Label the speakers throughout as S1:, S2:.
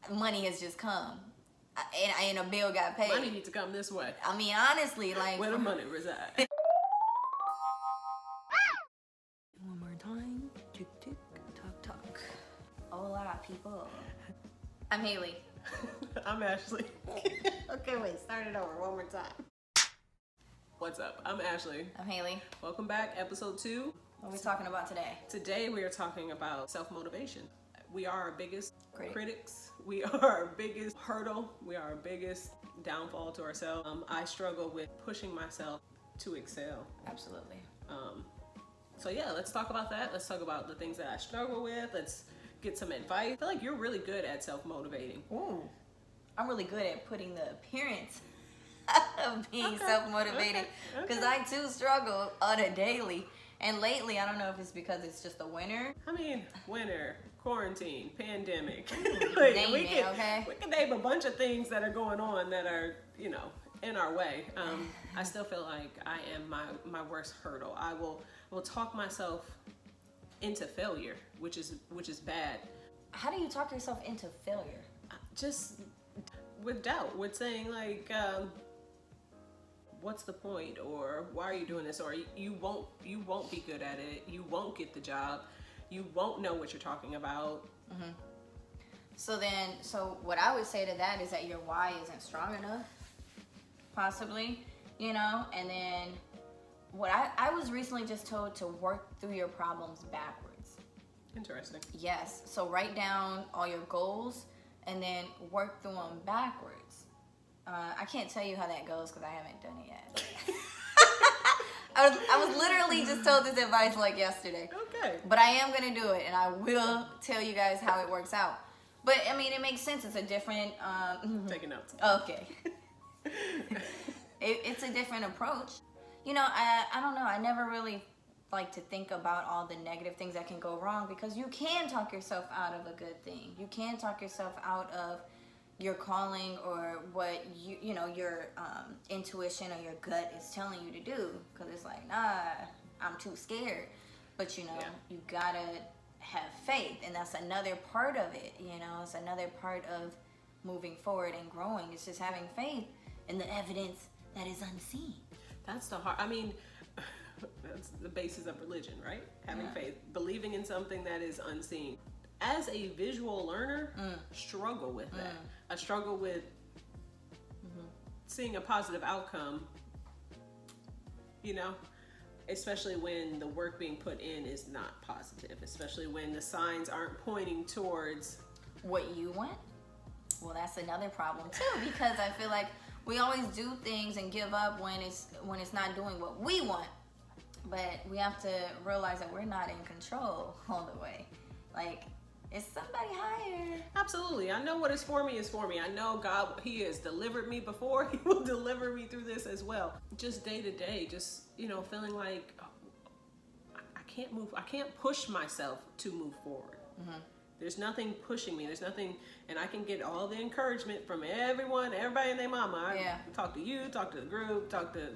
S1: money has just come. And a bill got paid.
S2: Money needs to come this way.
S1: I mean, honestly, like...
S2: Where the money reside. One more time. Tick, tick, talk, talk.
S1: Hola, people. I'm Haley.
S2: I'm Ashley. Okay, wait, start it over one more time. What's up? I'm Ashley.
S1: I'm Haley.
S2: Welcome back, episode 2.
S1: What are we talking about today?
S2: Today we are talking about self-motivation. We are our biggest critics. We are our biggest hurdle. We are our biggest downfall to ourselves. I struggle with pushing myself to excel.
S1: Absolutely.
S2: So yeah, let's talk about that. Let's talk about the things that I struggle with. Let's get some advice. I feel like you're really good at self-motivating.
S1: Ooh. I'm really good at putting the appearance of being self-motivated because I too struggle on a daily. And lately, I don't know if it's because it's just the winter.
S2: I mean, winter, quarantine, pandemic.
S1: We
S2: can name a bunch of things that are going on that are, in our way. I still feel like I am my worst hurdle. I will talk myself into failure, which is bad.
S1: How do you talk yourself into failure?
S2: Just with doubt, with saying like, what's the point, or why are you doing this, or you won't be good at it, you won't get the job, you won't know what you're talking about.
S1: Mm-hmm. So what I would say to that is that your why isn't strong enough, possibly, and then what I was recently just told to work through your problems backwards.
S2: Interesting.
S1: Yes, so write down all your goals and then work through them backwards. I can't tell you how that goes because I haven't done it yet. I was literally just told this advice like yesterday.
S2: Okay.
S1: But I am going to do it, and I will tell you guys how it works out. But, I mean, it makes sense. It's a different...
S2: Taking notes.
S1: Okay. It's a different approach. I don't know. I never really like to think about all the negative things that can go wrong because you can talk yourself out of a good thing. You can talk yourself out of your calling or what your intuition or your gut is telling you to do, because it's like, nah, I'm too scared. But you gotta have faith, and that's another part of it. It's another part of moving forward and growing. It's just having faith in the evidence that is unseen.
S2: That's the hard. I mean, that's the basis of religion, right? Having faith, believing in something that is unseen. As a visual learner, struggle with that. I struggle with seeing a positive outcome, especially when the work being put in is not positive, especially when the signs aren't pointing towards
S1: what you want. Well, that's another problem too, because I feel like we always do things and give up when it's not doing what we want. But we have to realize that we're not in control all the way. Like, is somebody higher?
S2: Absolutely. I know what is for me is for me. I know God, He has delivered me before. He will deliver me through this as well. Just day to day, just, feeling like I can't move. I can't push myself to move forward. Mm-hmm. There's nothing pushing me. There's nothing, and I can get all the encouragement from everybody and their mama. I talk to you, talk to the group, talk to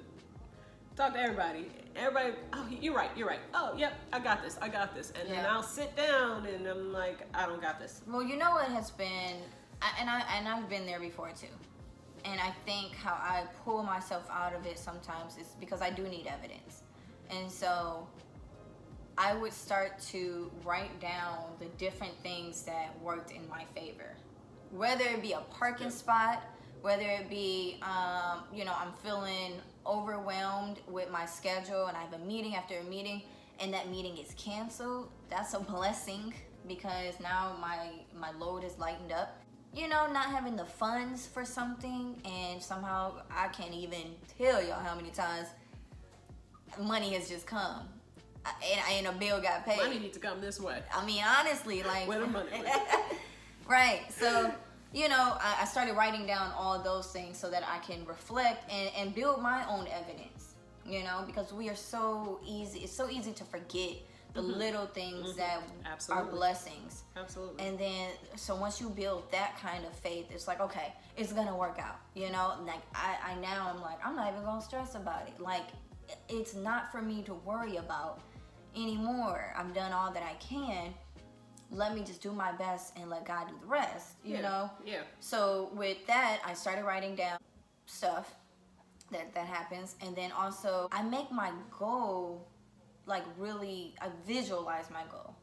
S2: everybody. Everybody, oh, you're right. Oh, yep, I got this. And then I'll sit down and I'm like, I don't got this.
S1: Well, what has been, and I've been there before too. And I think how I pull myself out of it sometimes is because I do need evidence. And so I would start to write down the different things that worked in my favor. Whether it be a parking spot, whether it be, I'm feeling overwhelmed with my schedule and I have a meeting after a meeting and that meeting is canceled. That's a blessing because now my load is lightened up. Not having the funds for something, and somehow I can't even tell y'all how many times money has just come and a bill got paid.
S2: Money needs to come this way.
S1: I mean, honestly, like...
S2: Where the money is.
S1: Right, so... I started writing down all of those things so that I can reflect and build my own evidence, because we are so easy. It's so easy to forget the little things that are blessings.
S2: Absolutely.
S1: And then, so once you build that kind of faith, it's like, okay, it's going to work out, Like, I'm like, I'm not even going to stress about it. Like, it's not for me to worry about anymore. I've done all that I can. let me just do my best and let God do the rest, you know?
S2: Yeah.
S1: So with that, I started writing down stuff that happens. And then also I make my goal, like really, I visualize my goal.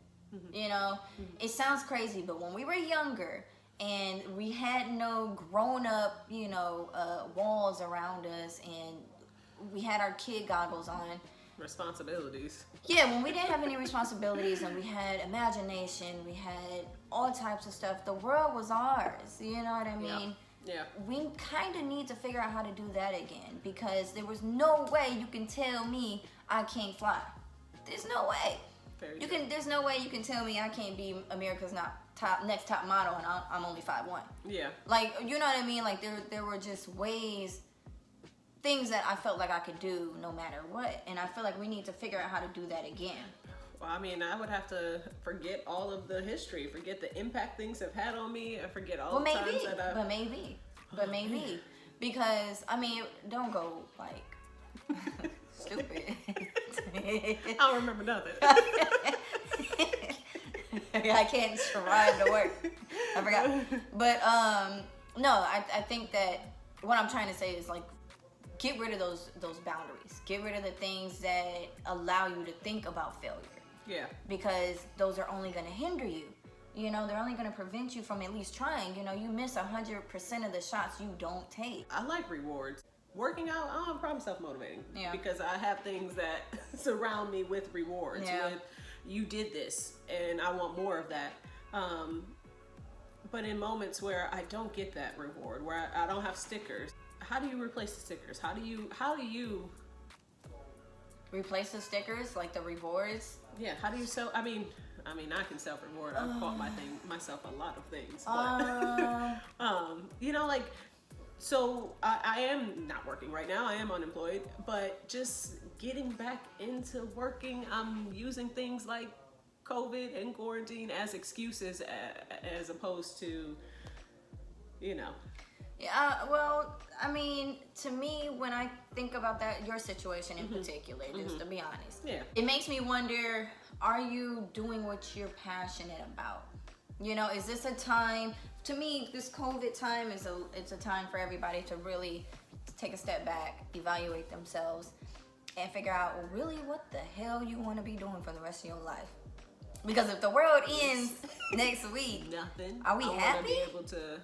S1: You know, it sounds crazy, but when we were younger and we had no grown up, you know, walls around us, and we had our kid goggles on.
S2: Responsibilities.
S1: Yeah, when we didn't have any responsibilities and we had imagination, we had all types of stuff. The world was ours, you know what I mean?
S2: Yeah.
S1: We kind of need to figure out how to do that again, because there was no way you can tell me I can't fly. There's no way. There's no way you can tell me I can't be America's next top model and I'm only 5'1".
S2: Yeah.
S1: Like, you know what I mean? Like there were just ways, things that I felt like I could do no matter what. And I feel like we need to figure out how to do that again.
S2: Well, I mean, I would have to forget all of the history, forget the impact things have had on me, and forget all the times that I've...
S1: But maybe. Because, I mean, don't go, like, stupid.
S2: I don't remember nothing.
S1: I can't survive to work. I forgot. But, no, I think that what I'm trying to say is, like, get rid of those boundaries. Get rid of the things that allow you to think about failure.
S2: Yeah.
S1: Because those are only going to hinder you. You know, they're only going to prevent you from at least trying. You know, you miss 100% of the shots you don't take.
S2: I like rewards. Working out, I don't have a problem self-motivating.
S1: Yeah.
S2: Because I have things that surround me with rewards.
S1: Yeah.
S2: With, you did this, and I want more of that. But in moments where I don't get that reward, where I don't have stickers, how do you replace the stickers? How do you
S1: replace the stickers, like the rewards?
S2: Yeah, how do you I mean I can self-reward. I've bought myself a lot of things. But you know, like, so I am not working right now. I am unemployed, but just getting back into working, I'm using things like COVID and quarantine as excuses as opposed to, you know.
S1: Yeah, well, I mean, to me, when I think about that, your situation in particular, just to be honest, it makes me wonder, are you doing what you're passionate about? You know, is this a time, to me, this COVID time it's a time for everybody to really take a step back, evaluate themselves, and figure out, well, really what the hell you want to be doing for the rest of your life. Because if the world ends next week,
S2: nothing.
S1: Are we happy?
S2: I want to be able to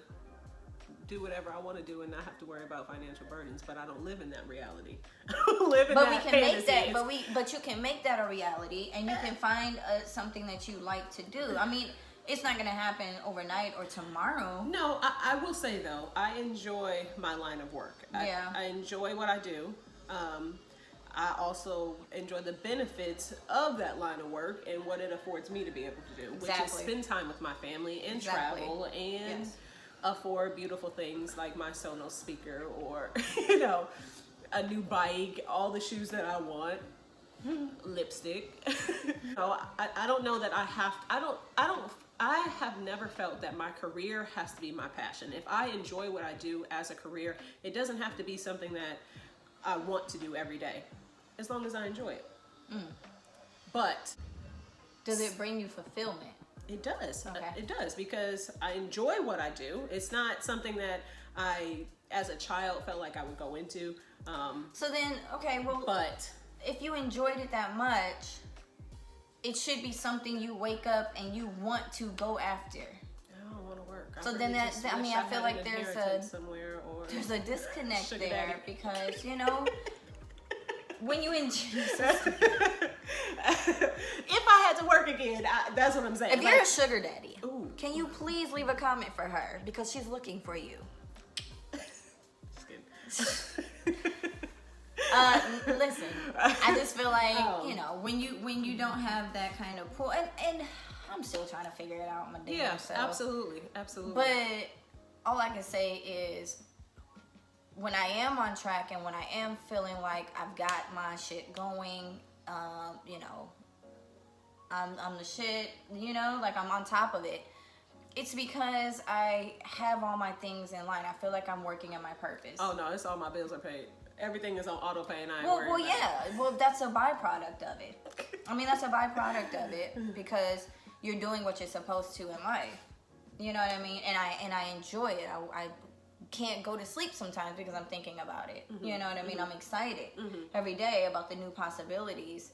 S2: do whatever I want to do and not have to worry about financial burdens, but I don't live in that reality. But
S1: we can make that. But you can make that a reality, and you can find something that you like to do. I mean, it's not going to happen overnight or tomorrow.
S2: No, I will say though, I enjoy my line of work. I enjoy what I do. I also enjoy the benefits of that line of work and what it affords me to be able to do, which is spend time with my family and travel and afford beautiful things like my Sonos speaker or, you know, a new bike, all the shoes that I want, lipstick. So I don't know that I have never felt that my career has to be my passion. If I enjoy what I do as a career, it doesn't have to be something that I want to do every day, as long as I enjoy it. But
S1: does it bring you fulfillment?
S2: It does.
S1: Okay.
S2: It does, because I enjoy what I do. It's not something that I, as a child, felt like I would go into.
S1: So then, okay, well, but if you enjoyed it that much, it should be something you wake up and you want to go after.
S2: I don't want to work.
S1: So then I feel like there's a disconnect there, because, you know, when you enjoy
S2: if I had to work again, that's what I'm saying.
S1: If you're a sugar daddy, can you please leave a comment for her, because she's looking for you. Listen, I just feel like, you know, when you don't have that kind of pull, and I'm still trying to figure it out my damn self.
S2: Absolutely.
S1: But all I can say is, when I am on track and when I am feeling like I've got my shit going, you know, I'm the shit, you know, like I'm on top of it, it's because I have all my things in line. I feel like I'm working at my purpose.
S2: Oh no, it's all my bills are paid. Everything is on auto pay, and I ain't worried
S1: about it. Well, that's a byproduct of it. I mean, that's a byproduct of it, because you're doing what you're supposed to in life. You know what I mean? And I enjoy it. I can't go to sleep sometimes because I'm thinking about it. Mm-hmm. You know what I mean? Mm-hmm. I'm excited every day about the new possibilities,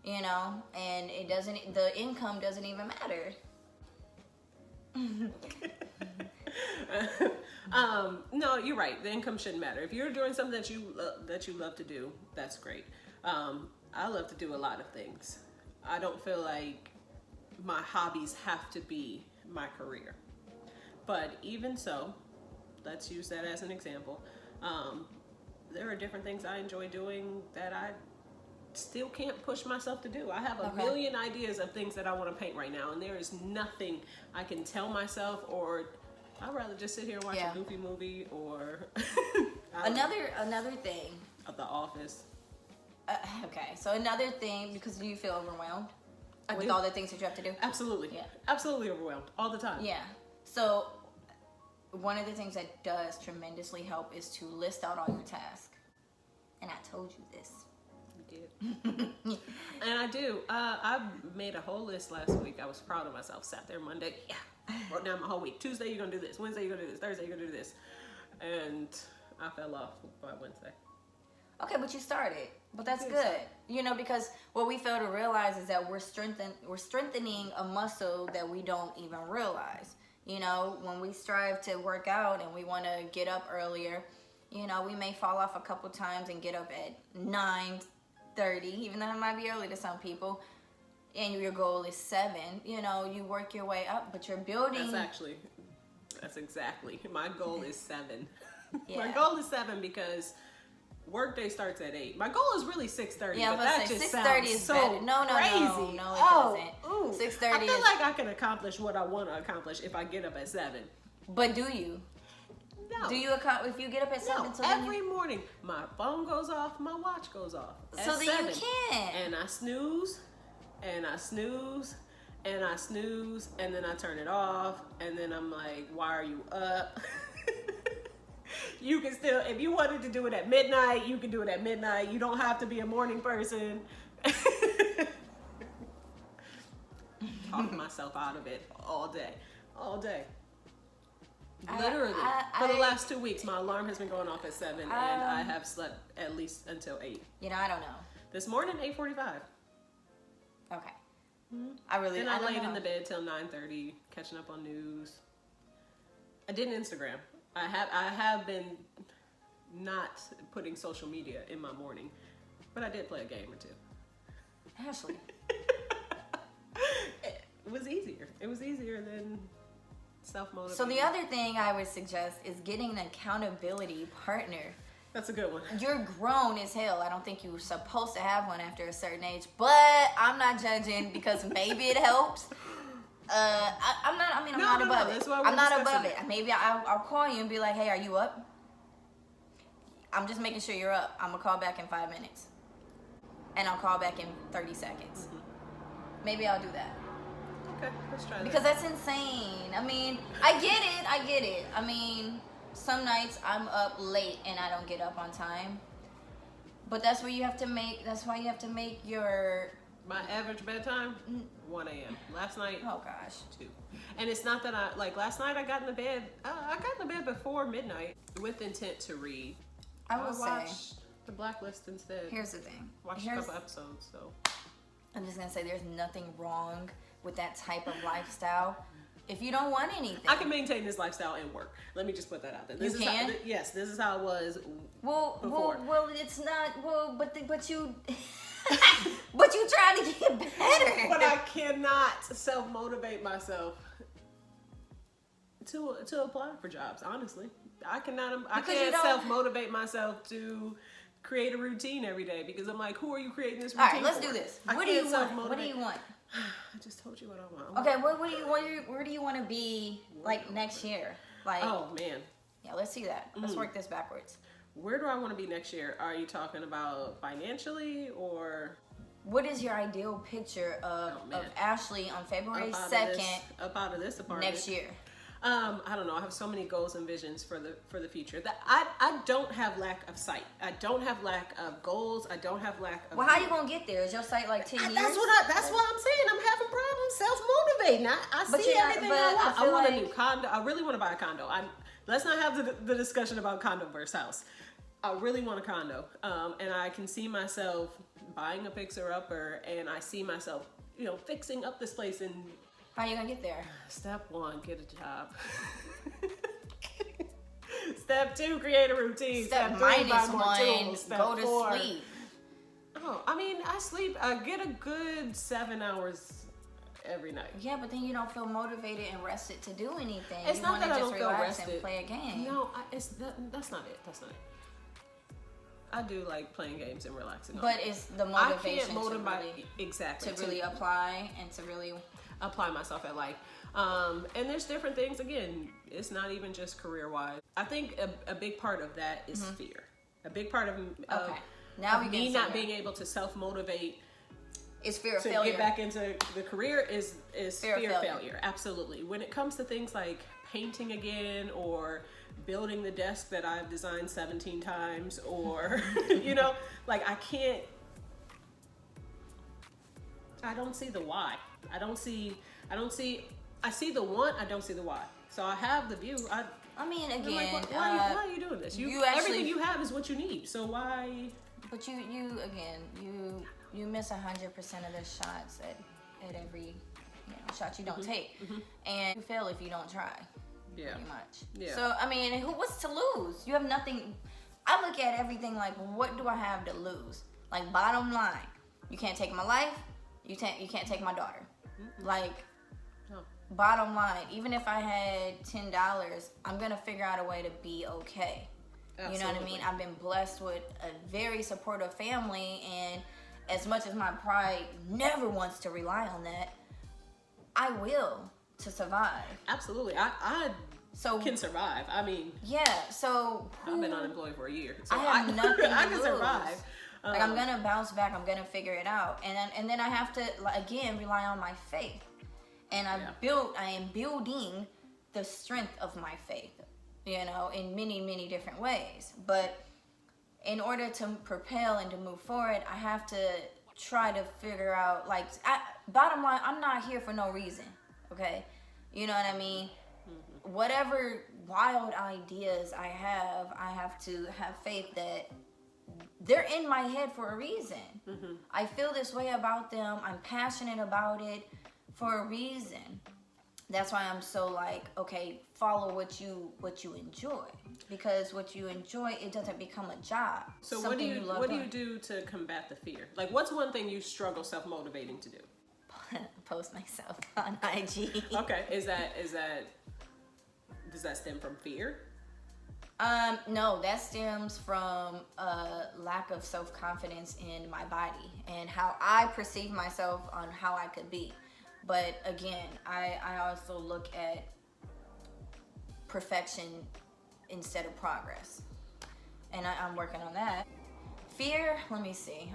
S1: you know, and the income doesn't even matter.
S2: No, you're right. The income shouldn't matter. If you're doing something that you love to do, that's great. I love to do a lot of things. I don't feel like my hobbies have to be my career. But even so, let's use that as an example. There are different things I enjoy doing that I still can't push myself to do. I have a million ideas of things that I want to paint right now, and there is nothing I can tell myself, or I'd rather just sit here and watch a goofy movie, or
S1: another thing.
S2: Of The Office.
S1: Okay, so another thing, because do you feel overwhelmed with all the things that you have to do?
S2: Absolutely. Yeah. Absolutely overwhelmed all the time.
S1: Yeah. So one of the things that does tremendously help is to list out all your tasks. And I told you this.
S2: You did. And I do. I made a whole list last week. I was proud of myself. Sat there Monday. Yeah. Wrote down my whole week. Tuesday, you're going to do this. Wednesday, you're going to do this. Thursday, you're going to do this. And I fell off by Wednesday.
S1: Okay, but you started. But that's good. You know, because what we fail to realize is that we're strengthening a muscle that we don't even realize. You know, when we strive to work out and we want to get up earlier, you know, we may fall off a couple times and get up at 9:30, even though it might be early to some people, and your goal is 7. You know, you work your way up, but you're building.
S2: That's exactly. My goal is 7.
S1: Yeah.
S2: My goal is 7 because workday starts at 8. My goal is really 6:30.
S1: Yeah,
S2: but that just
S1: 6:30 is
S2: so
S1: better. No,
S2: crazy.
S1: No, it doesn't.
S2: Ooh.
S1: 6:30.
S2: I feel like I can accomplish what I want to accomplish if I get up at 7.
S1: But do you?
S2: No.
S1: Do you if you get up at 7?
S2: No. Every morning, my phone goes off, my watch goes off.
S1: So then 7. You can't.
S2: And I snooze, and I snooze, and I snooze, and then I turn it off, and then I'm like, why are you up? You can still, if you wanted to do it at midnight, you can do it at midnight. You don't have to be a morning person. Talking myself out of it all day. Literally. For the last 2 weeks, my alarm has been going off at 7, and I have slept at least until 8.
S1: You know, I don't know.
S2: This morning, 8:45.
S1: Okay. Mm-hmm.
S2: And I laid in the bed till 9:30, catching up on news. I did an Instagram. I have been not putting social media in my morning, but I did play a game or 2.
S1: Ashley.
S2: It was easier. It was easier than self-motivating.
S1: So the other thing I would suggest is getting an accountability partner.
S2: That's a good one.
S1: You're grown as hell. I don't think you were supposed to have one after a certain age, but I'm not judging because maybe it helps. I'm not above it. I'm not above it. Maybe I'll call you and be like, hey, are you up? I'm just making sure you're up. I'm going to call back in 5 minutes. And I'll call back in 30 seconds. Mm-hmm. Maybe I'll do that.
S2: Okay, let's try that.
S1: Because that's insane. I mean, I get it. I mean, some nights I'm up late and I don't get up on time. But that's why you have to make your...
S2: My average bedtime, 1 a.m. Last night,
S1: oh gosh,
S2: 2. And it's not that last night I got in the bed, before midnight with intent to read.
S1: I will
S2: watch The Blacklist instead.
S1: Here's the thing.
S2: Watched a couple episodes, so.
S1: I'm just gonna say there's nothing wrong with that type of lifestyle. If you don't want anything.
S2: I can maintain this lifestyle and work. Let me just put that out there.
S1: You can?
S2: Yes, this is how it was
S1: before. Well, it's not, but you... But you trying to get better.
S2: But I cannot self-motivate myself to apply for jobs, honestly. I can't self-motivate myself to create a routine every day because I'm like, who are you creating this routine for?
S1: All right, let's do this. What do you want?
S2: I just told you what I want.
S1: Okay, where do you want to be like next year? Like,
S2: oh man.
S1: Yeah, let's see that. Let's work this backwards.
S2: Where do I want to be next year? Are you talking about financially or?
S1: What is your ideal picture of Ashley on February 2nd
S2: up out of this apartment
S1: next year?
S2: I don't know. I have so many goals and visions for the future. That I don't have lack of sight. I don't have lack of goals. I don't have lack of.
S1: Well, how you gonna get there? Is your sight like 10 years?
S2: That's what I'm saying. I'm having problems self-motivating. I see everything I want. I want a new condo. I really want to buy a condo. Let's not have the discussion about condo versus house. I really want a condo, and I can see myself buying a fixer-upper, and I see myself, fixing up this place. And
S1: how are you gonna get there?
S2: Step 1, get a job. Step 2, create a routine.
S1: Step 3, buy more tools. Step go to 4, sleep.
S2: Oh, I sleep. I get a good 7 hours every night.
S1: Yeah, but then you don't feel motivated and rested to do anything.
S2: It's not that I don't feel rested.
S1: And play a game.
S2: No, that's not it. That's not it. I do like playing games and relaxing.
S1: But it's the motivation
S2: to
S1: really apply and to really
S2: apply myself at life. And there's different things. Again, it's not even just career-wise. I think a big part of that is fear. A big part of me not being able to self-motivate
S1: is fear of
S2: failure. To get back into the career is fear of failure. Absolutely. When it comes to things like painting again, or building the desk that I've designed 17 times, or like I don't see the why. I see the want, I don't see the why. So I have the view.
S1: I mean, again,
S2: like, why are you doing this? Everything you have is what you need. So why?
S1: But you miss 100% of the shots at every shot you don't take, and you fail if you don't try.
S2: Yeah.
S1: Pretty much.
S2: Yeah.
S1: So I mean, what's to lose? You have nothing. I look at everything like, what do I have to lose? Like, bottom line, you can't take my life. You can't take my daughter. Like, bottom line, even if I had $10, I'm gonna figure out a way to be okay. Absolutely. You know what I mean? I've been blessed with a very supportive family, and as much as my pride never wants to rely on that, I will to survive.
S2: Absolutely. I can survive. I mean,
S1: yeah. So
S2: I've been unemployed for a year. So
S1: I have nothing to
S2: I can
S1: lose.
S2: survive.
S1: Like, I'm gonna bounce back. I'm gonna figure it out, and then I have to again rely on my faith, and I am building the strength of my faith, in many different ways. But in order to propel and to move forward, I have to try to figure out, bottom line, I'm not here for no reason. Okay, you know what I mean? Whatever wild ideas I have to have faith that they're in my head for a reason. I feel this way about them. I'm passionate about it for a reason. That's why I'm so okay, follow what you enjoy, because what you enjoy, it doesn't become a job.
S2: So what do you do to combat the fear? Like, what's one thing you struggle self-motivating to do?
S1: Post myself on IG.
S2: Okay, does that stem from fear?
S1: No, that stems from a lack of self-confidence in my body and how I perceive myself on how I could be. But again, I also look at perfection instead of progress, and I'm working on that. Fear, let me see.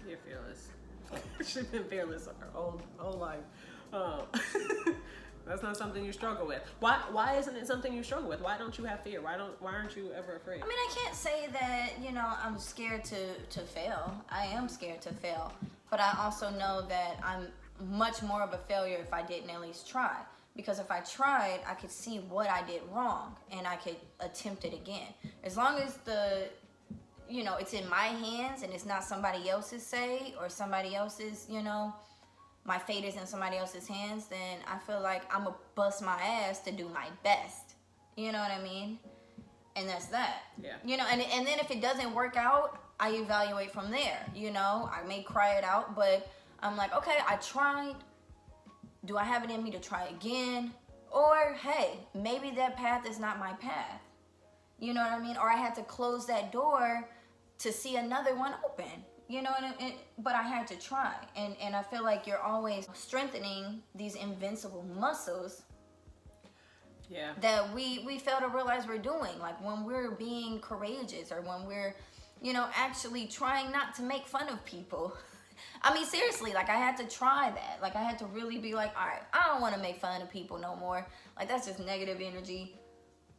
S2: You're fearless. She's been fearless her whole life. That's not something you struggle with. Why isn't it something you struggle with? Why don't you have fear? Why aren't you ever afraid?
S1: I mean, I can't say that, I'm scared to fail. I am scared to fail. But I also know that I'm much more of a failure if I didn't at least try. Because if I tried, I could see what I did wrong and I could attempt it again. As long as it's in my hands and it's not somebody else's say or somebody else's, my fate is in somebody else's hands, then I feel like I'm going to bust my ass to do my best. You know what I mean? And that's that.
S2: Yeah.
S1: And then if it doesn't work out, I evaluate from there. I may cry it out, but I'm like, okay, I tried. Do I have it in me to try again? Or, hey, maybe that path is not my path. You know what I mean? Or I had to close that door to see another one open. You know what I mean? But I had to try. And I feel like you're always strengthening these invincible muscles that we fail to realize we're doing. Like when we're being courageous or when we're, actually trying not to make fun of people. I mean, seriously, like, I had to try that. Like, I had to really be like, all right, I don't want to make fun of people no more. Like, that's just negative energy.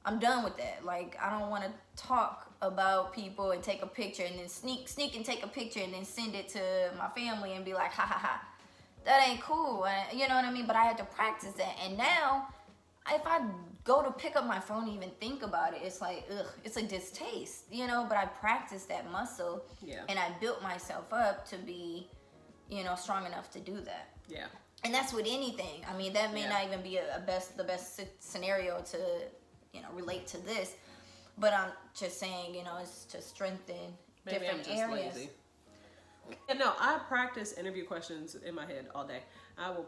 S1: I'm done with that. Like, I don't want to talk about people and take a picture and then sneak and take a picture and then send it to my family and be like, ha ha ha. That ain't cool. You know what I mean? But I had to practice that. And now, if I go to pick up my phone and even think about it, it's like, ugh, it's a distaste, you know? But I practiced that muscle.
S2: Yeah.
S1: And I built myself up to be, you know, strong enough to do that.
S2: Yeah.
S1: And that's with anything. I mean, that may not even be the best scenario to, you know, relate to this. But I'm just saying, you know, it's to strengthen different areas.
S2: Lazy. And no, I practice interview questions in my head all day. I will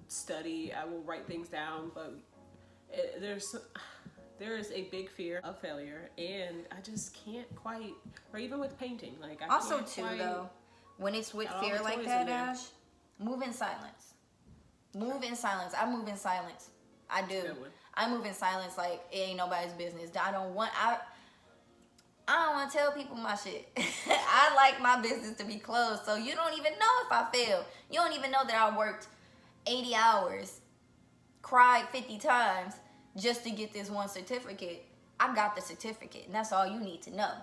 S2: study, I will write things down, but there is a big fear of failure, and I just can't quite, or even with painting, like I
S1: also
S2: can't
S1: too
S2: quite,
S1: though, when it's with fear like that, Ash, move in silence. Move in silence. I move in silence. I do. I move in silence like it ain't nobody's business. I don't want to tell people my shit. I like my business to be closed, so you don't even know if I failed. You don't even know that I worked 80 hours, cried 50 times just to get this one certificate. I got the certificate, and that's all you need to know.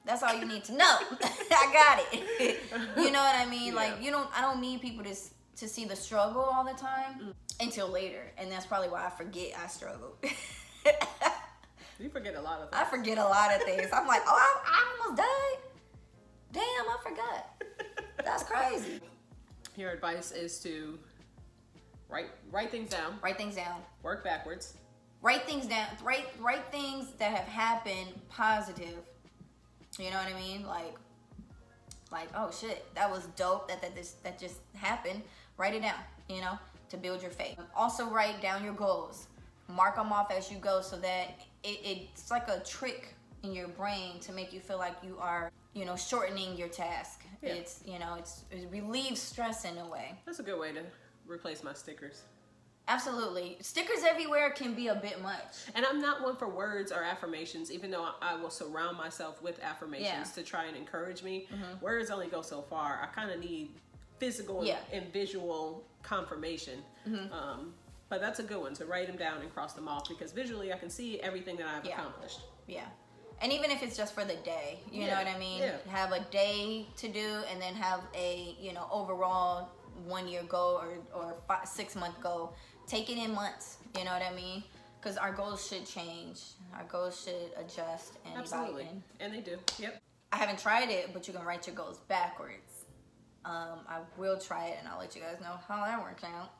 S1: That's all you need to know. I got it. You know what I mean?
S2: Yeah.
S1: Like, I don't need people to see the struggle all the time until later, and that's probably why I forget I struggled.
S2: You forget a lot of things.
S1: I forget a lot of things. I'm like, oh, I almost died. Damn, I forgot. That's crazy.
S2: Your advice is to write things down.
S1: Write things down.
S2: Work backwards.
S1: Write things down. Write things that have happened positive. You know what I mean? Like, oh shit, that was dope. That just happened. Write it down. You know, to build your faith. Also, write down your goals. Mark them off as you go, so that it's like a trick in your brain to make you feel like you are, you know, shortening your task. Yeah. It's, you know, it relieves stress in a way.
S2: That's a good way to replace my stickers.
S1: Absolutely. Stickers everywhere can be a bit much.
S2: And I'm not one for words or affirmations, even though I will surround myself with affirmations to try and encourage me. Mm-hmm. Words only go so far. I kind of need physical and visual confirmation. Mm-hmm. But that's a good one, to write them down and cross them off, because visually I can see everything that I've accomplished. Yeah.
S1: And even if it's just for the day, you know what I mean?
S2: Yeah.
S1: Have a day to do, and then have a, you know, overall 1 year goal or 6 month goal. Take it in months, you know what I mean? Because our goals should change. Our goals should adjust and
S2: absolutely.
S1: Evolve.
S2: And they do. Yep.
S1: I haven't tried it, but you can write your goals backwards. I will try it, and I'll let you guys know how that works out.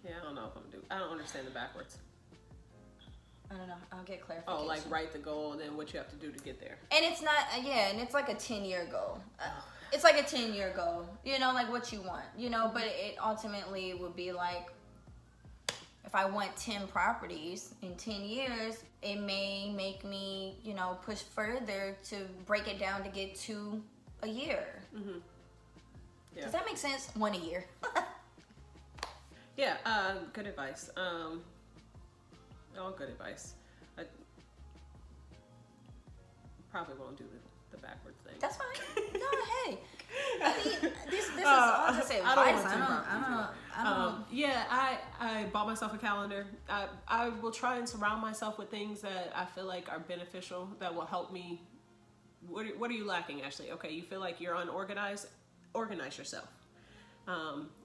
S2: Yeah, I don't know if I'm gonna do. I don't understand the backwards.
S1: I don't know. I'll get clarification.
S2: Oh, like write the goal and then what you have to do to get there.
S1: And it's not, and it's like a 10-year goal. It's like a 10-year goal. You know, like what you want. You know, but it ultimately would be like, if I want 10 properties in 10 years, it may make me, you know, push further to break it down to get 2 a year. Mm-hmm. Yeah. Does that make sense? 1 a year.
S2: Yeah, good advice. All good advice. I probably won't do the backwards thing.
S1: That's fine. No, hey. I mean, this is, I'll just say advice. I don't.
S2: Yeah, I bought myself a calendar. I will try and surround myself with things that I feel like are beneficial, that will help me. What are you lacking, Ashley? Okay, you feel like you're unorganized? Organize yourself.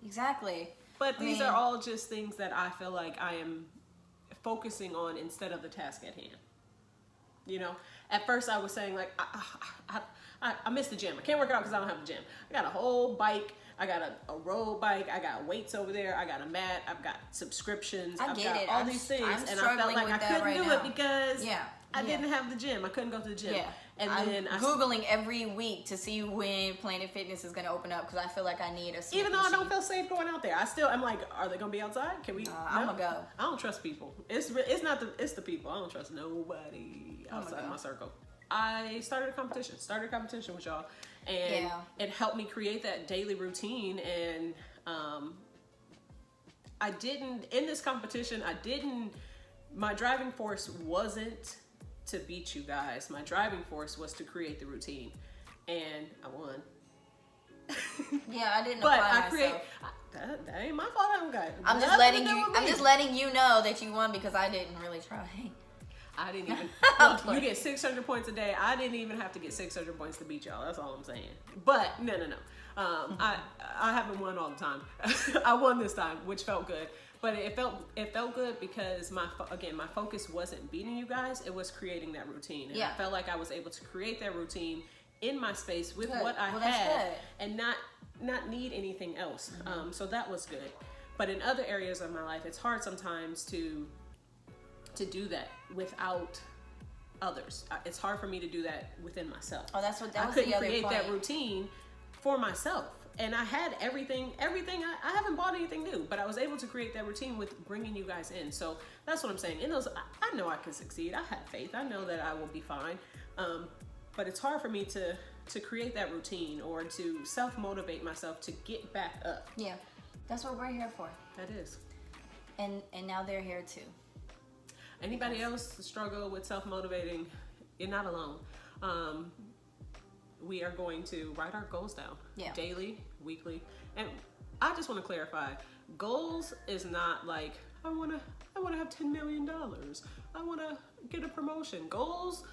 S1: Exactly.
S2: But these are all just things that I feel like I am focusing on instead of the task at hand. You know, at first I was saying like, I miss the gym. I can't work out because I don't have the gym. I got a whole bike. I got a road bike. I got weights over there. I got a mat. I've got subscriptions. I've got all these things. And I felt like I couldn't do it because I didn't have the gym. I couldn't go to the gym. Yeah. And then I'm
S1: Googling every week to see when Planet Fitness is going to open up, because I feel like I need a
S2: even though I don't feel safe going out there. I'm like, are they going to be outside? Can we?
S1: I'm going to go.
S2: I don't trust people. It's the people. I don't trust nobody outside my circle. I started a competition with y'all, and it helped me create that daily routine. And in this competition, my driving force wasn't to beat you guys. My driving force was to create the routine, and I won.
S1: Yeah, I didn't
S2: But
S1: apply
S2: I
S1: myself.
S2: create. That ain't my fault. I don't got.
S1: I'm just letting you. I'm just letting you know that you won because I didn't really try.
S2: I didn't even.
S1: I'm
S2: Look, you get 600 points a day. I didn't even have to get 600 points to beat y'all. That's all I'm saying. But no. I haven't won all the time. I won this time, which felt good. But it felt good because my focus wasn't beating you guys. It was creating that routine, and I felt like I was able to create that routine in my space with what I had, and not need anything else. So that was good. But in other areas of my life, it's hard sometimes to do that without others. It's hard for me to do that within myself.
S1: Oh, that was the other
S2: couldn't create
S1: point.
S2: that routine for myself. And I had everything, I haven't bought anything new, but I was able to create that routine with bringing you guys in. So that's what I'm saying. In those, I know I can succeed. I have faith. I know that I will be fine. But it's hard for me to create that routine or to self-motivate myself to get back up.
S1: Yeah, that's what we're here for.
S2: That is.
S1: And now they're here too.
S2: Anybody else struggle with self-motivating, you're not alone. We are going to write our goals down daily, weekly. And I just want to clarify, goals is not like, I want to have $10 million. I want to get a promotion. Goals,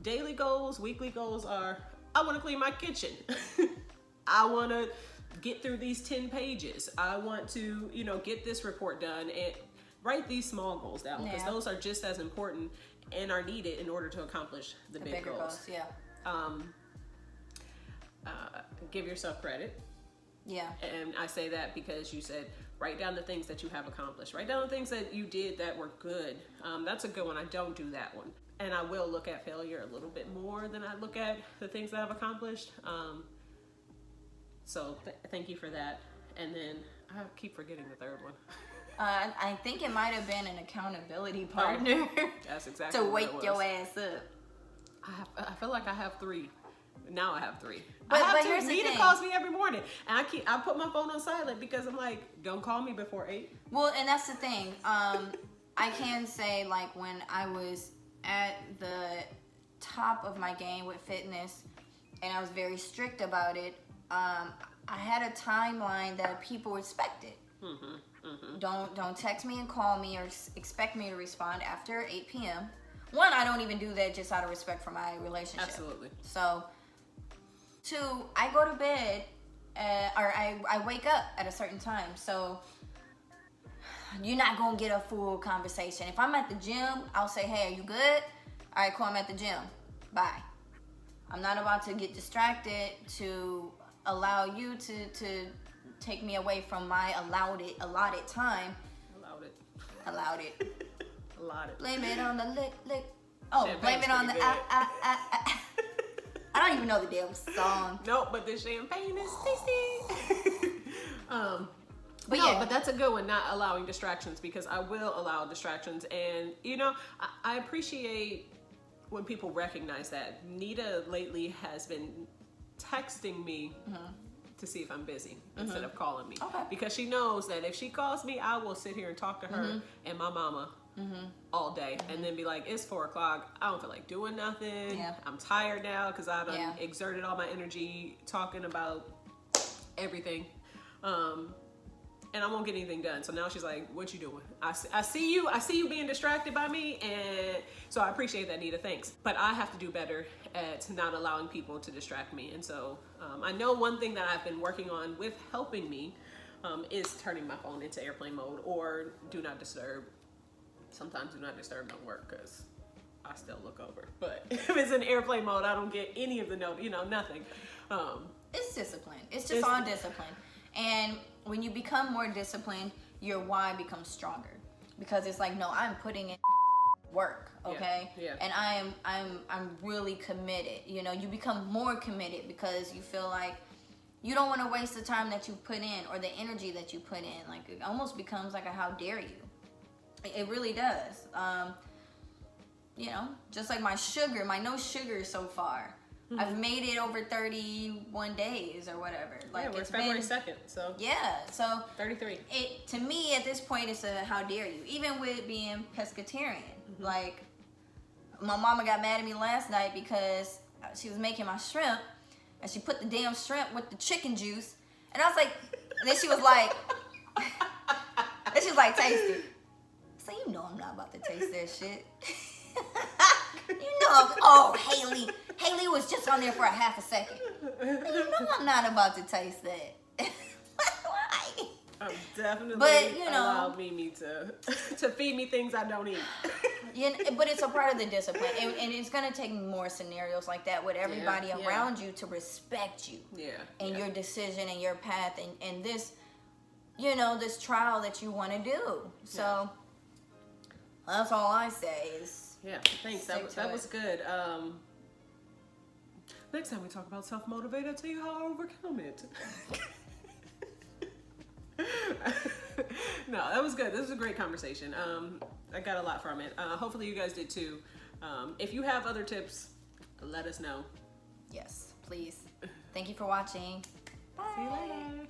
S2: daily goals, weekly goals are, I want to clean my kitchen. I want to get through these 10 pages. I want to, get this report done, and write these small goals down because those are just as important and are needed in order to accomplish the big goals. Give yourself credit. Yeah. And I say that because you said, write down the things that you have accomplished. Write down the things that you did that were good. That's a good one. I don't do that one. And I will look at failure a little bit more than I look at the things that I've accomplished. So thank you for that. And then I keep forgetting the third one.
S1: I think it might have been an accountability partner.
S2: That's exactly
S1: to
S2: what it
S1: wake your ass up.
S2: I feel like I have 3. Now I have 3.
S1: But
S2: here's the thing. Nita calls me every morning, and I put my phone on silent because I'm like, don't call me before 8.
S1: Well, and that's the thing. I can say, like, when I was at the top of my game with fitness, and I was very strict about it, I had a timeline that people respected. Don't text me and call me or expect me to respond after 8 p.m. One, I don't even do that just out of respect for my relationship.
S2: Absolutely.
S1: So, 2, I go to bed, or I wake up at a certain time. So, you're not going to get a full conversation. If I'm at the gym, I'll say, hey, are you good? All right, cool, I'm at the gym. Bye. I'm not about to get distracted to allow you to take me away from my allotted time. Allowed it. Blame it on the lick. Oh, blame it on the I don't even know the damn song.
S2: Nope, but the champagne is tasty. But that's a good one, not allowing distractions, because I will allow distractions. And, I appreciate when people recognize that. Nita lately has been texting me to see if I'm busy instead of calling me. Okay. Because she knows that if she calls me, I will sit here and talk to her and my mama all day and then be like, it's 4 o'clock. I don't feel like doing nothing. Yeah. I'm tired now because I done exerted all my energy talking about everything. And I won't get anything done. So now she's like, what you doing? I see you being distracted by me. And so I appreciate that, Nita, thanks. But I have to do better at not allowing people to distract me. And so I know one thing that I've been working on with helping me is turning my phone into airplane mode or do not disturb. Sometimes do not disturb don't work because I still look over. But if it's in airplane mode, I don't get any of the note, nothing.
S1: It's discipline. It's just on discipline. And when you become more disciplined, your why becomes stronger because it's like, no, I'm putting in work, okay?
S2: Yeah.
S1: And I'm really committed. You become more committed because you feel like you don't want to waste the time that you put in or the energy that you put in. Like it almost becomes like a how dare you. It really does. Just like my no sugar so far. I've made it over 31 days or whatever. Like
S2: we're February 2nd, so
S1: so
S2: 33.
S1: It to me at this point it's a how dare you. Even with being pescatarian, like my mama got mad at me last night because she was making my shrimp, and she put the damn shrimp with the chicken juice. And I was like, and then she was like, taste it. So you know I'm not about to taste that shit. You know, oh, Haley was just on there for a half a second. You know I'm not about to taste that. Why?
S2: I'm definitely
S1: but, you know,
S2: allow Mimi to feed me things I don't eat.
S1: But it's a part of the discipline. And it's going to take more scenarios like that with everybody around you to respect you. And your decision and your path and this, you know, this trial that you want to do. So that's all I say is
S2: thanks. That was good. Next time we talk about self-motivate, I'll tell you how I overcome it. No, that was good. This was a great conversation. I got a lot from it. Hopefully you guys did too. If you have other tips, let us know.
S1: Yes, please. Thank you for watching. Bye.
S2: See you later.